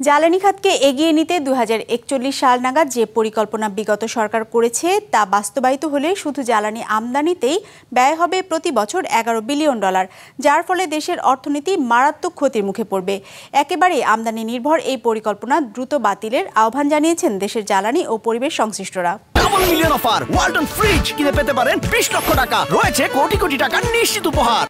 জ্বালানি খাতকে এগিয়ে নিতে 2041 সাল নাগাদ যে পরিকল্পনা বিগত সরকার করেছে তা বাস্তবায়িত হলে শুধু জ্বালানি আমদানিতেই ব্যয় হবে প্রতি বছর $11 বিলিয়ন, যার ফলে দেশের অর্থনীতি মারাত্মক ক্ষতির মুখে পড়বে। একেবারেই আমদানি নির্ভর এই পরিকল্পনা দ্রুত বাতিলের আহ্বান জানিয়েছেন দেশের জ্বালানি ও পরিবেশ সংশ্লিষ্টরা। Double million offer, Walton fridge কিনে পেতে পারেন 20 লক্ষ টাকা, রয়েছে কোটি কোটি টাকার নিশ্চিত উপহার।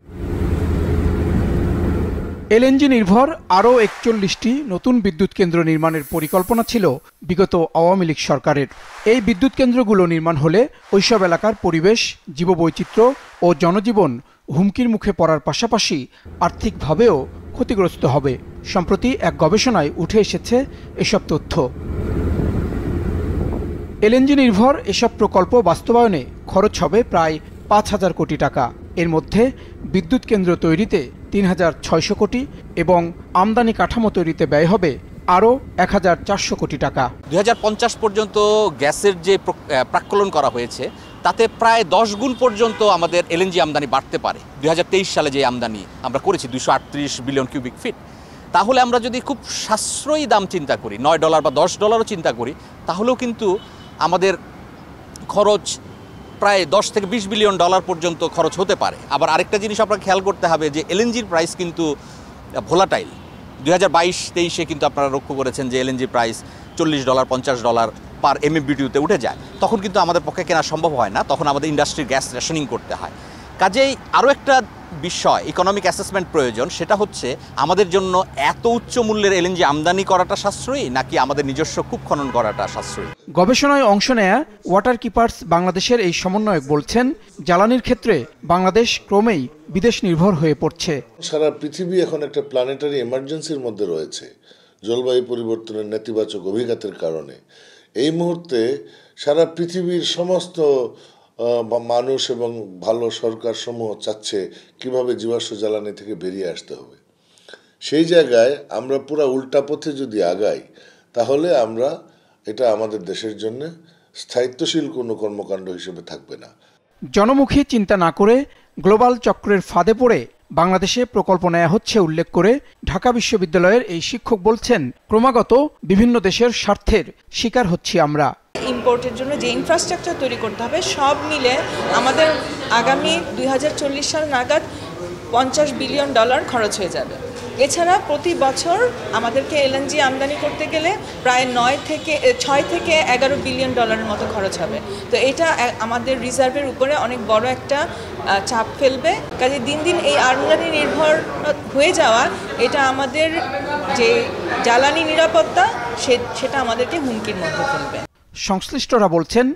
এলএনজি নির্ভর আরও 41টি নতুন বিদ্যুৎ কেন্দ্র নির্মাণের পরিকল্পনা ছিল বিগত আওয়ামী লীগ সরকারের। এই বিদ্যুৎ কেন্দ্রগুলো নির্মাণ হলে ওইসব এলাকার পরিবেশ, জীববৈচিত্র্য ও জনজীবন হুমকির মুখে পড়ার পাশাপাশি আর্থিকভাবেও ক্ষতিগ্রস্ত হবে। সম্প্রতি এক গবেষণায় উঠে এসেছে এসব তথ্য। এলএনজি নির্ভর এসব প্রকল্প বাস্তবায়নে খরচ হবে প্রায় 5,000 কোটি টাকা। এর মধ্যে বিদ্যুৎ কেন্দ্র তৈরিতে 3,600 কোটি এবং আমদানি কাঠামো তৈরিতে ব্যয় হবে আরও 1,400 কোটি টাকা। 2050 পর্যন্ত গ্যাসের যে প্রাক্কলন করা হয়েছে তাতে প্রায় 10 গুণ পর্যন্ত আমাদের এলএনজি আমদানি বাড়তে পারে। 2023 সালে যে আমদানি আমরা করেছি 238 বিলিয়ন কিউবিক ফিট, তাহলে আমরা যদি খুব সাশ্রয়ী দাম চিন্তা করি, $9 বা $10 চিন্তা করি, তাহলেও কিন্তু আমাদের খরচ প্রায় 10 থেকে 20 বিলিয়ন ডলার পর্যন্ত খরচ হতে পারে। আবার আরেকটা জিনিস আপনারা খেয়াল করতে হবে যে এলএনজির প্রাইস কিন্তু ভোলাটাইল। 2022-23-এ কিন্তু আপনারা লক্ষ্য করেছেন যে এলএনজি প্রাইস $40, $50 পার MMBTU-তে উঠে যায়। তখন কিন্তু আমাদের পক্ষে কেনা সম্ভব হয় না, তখন আমাদের ইন্ডাস্ট্রির গ্যাস রেশনিং করতে হয়। কাজেই আরও একটা বিষয় ইকোনমিক অ্যাসেসমেন্ট প্রয়োজন, সেটা হচ্ছে আমাদের জন্য এত উচ্চ মূল্যের এলএনজি আমদানি করাটা সাশ্রয়ী নাকি আমাদের নিজস্ব কূপ খনন করাটা সাশ্রয়ী। গবেষণায় অংশ নেয়া ওয়াটার কিপার্স বাংলাদেশের এই সমন্বয়ক বলছেন, জ্বালানির ক্ষেত্রে বাংলাদেশ ক্রমেই বিদেশ নির্ভর হয়ে পড়ছে। সারা পৃথিবী এখন একটা প্ল্যানেটারি এমার্জেন্সির মধ্যে রয়েছে জলবায়ু পরিবর্তনের নেতিবাচক অভিঘাতের কারণে। এই মুহূর্তে সারা পৃথিবীর সমস্ত মানুষ এবং ভালো সরকার সমূহ চাচ্ছে কিভাবে জীবাশ্ম জ্বালানি থেকে বেরিয়ে আসতে হবে। সেই জায়গায় আমরা পুরো উল্টা পথে যদি আগাই, তাহলে এটা আমাদের দেশের জন্য স্থায়িত্বশীল কোনো কর্মকাণ্ড হিসেবে থাকবে না। জনমুখী চিন্তা না করে গ্লোবাল চক্রের ফাঁদে পড়ে বাংলাদেশে প্রকল্প নেওয়া হচ্ছে উল্লেখ করে ঢাকা বিশ্ববিদ্যালয়ের এই শিক্ষক বলছেন, ক্রমাগত বিভিন্ন দেশের স্বার্থের শিকার হচ্ছি আমরা। ইম্পোর্টের জন্য যে ইনফ্রাস্ট্রাকচার তৈরি করতে হবে, সব মিলে আমাদের আগামী 2040 সাল নাগাদ $50 বিলিয়ন খরচ হয়ে যাবে। এছাড়া প্রতি বছর আমাদেরকে এলএনজি আমদানি করতে গেলে প্রায় 6 থেকে 11 বিলিয়ন ডলারের মতো খরচ হবে। তো এটা আমাদের রিজার্ভের উপরে অনেক বড় একটা চাপ ফেলবে। কাজে দিন দিন এই আমদানি নির্ভর হয়ে যাওয়া, এটা আমাদের যে জ্বালানি নিরাপত্তা সেটা আমাদেরকে হুমকির মধ্যে ফেলবে। সংশ্লিষ্টরা বলছেন,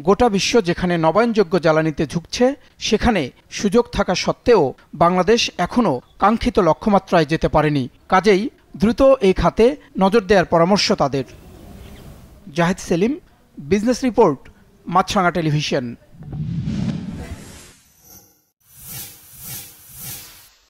গোটা বিশ্ব যেখানে নবায়নযোগ্য জ্বালানিতে ঝুঁকছে, সেখানে সুযোগ থাকা সত্ত্বেও বাংলাদেশ এখনও কাঙ্ক্ষিত লক্ষ্যমাত্রায় যেতে পারেনি। কাজেই দ্রুত এই খাতে নজর দেওয়ার পরামর্শ তাদের। জাহিদ সেলিম, বিজনেস রিপোর্ট, মাছরাঙা টেলিভিশন।